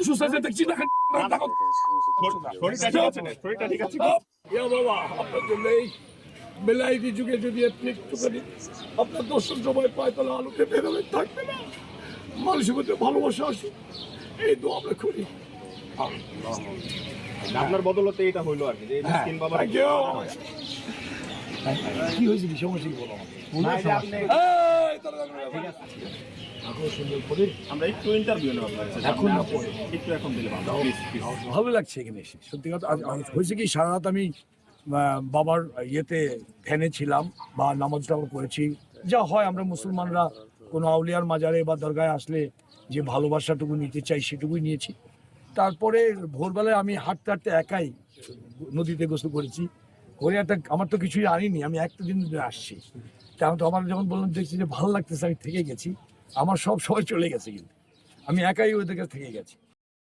সুস্থ আছে দেখছি না শরীরটা ঠিক আছে? বাবা আপনার জন্য এই বেলায়েতি যুগে যদি আপনি একটুখানি আপনার দর্শন সময় পায় তাহলে আলোতে বেরোলে থাকবে না, মানুষের মধ্যে ভালোবাসা আসুক, এই তো আমরা করি। আপনার বদলতে এটা হইলো আর কি, যে মিসকিন বাবা কি হয়েছে, কি সমস্যা, কি বলো আমরা একটু ইন্টারভিউ নেব আপনার কাছে। এখন না পরে? এখন দিলে প্লিজ প্লিজ। ভালো লাগছে এখানে এসে, সত্যি কথা। হয়েছে কি, সারা রাত আমি বাবার ইয়েতে ফ্যানে ছিলাম বা নামাজ টামাজ করেছি, যা হয় আমরা মুসলমানরা কোনো আউলিয়ার মাজারে বা দরগায় আসলে যে ভালোবাসাটুকু নিতে চাই সেটুকুই নিয়েছি। তারপরে ভোরবেলায় আমি হাঁটতে হাঁটতে একাই নদীতে গোসল করেছি, করে একটা, আমার তো কিছুই আনিনি, আমি একটা দিন ধরে আসছি। তেমন তো আমার যখন বললাম দেখছি যে ভালো লাগতেছে, আমি থেকে গেছি, আমার সব সময় চলে গেছে, কিন্তু আমি একাই ওদের কাছে থেকে গেছি।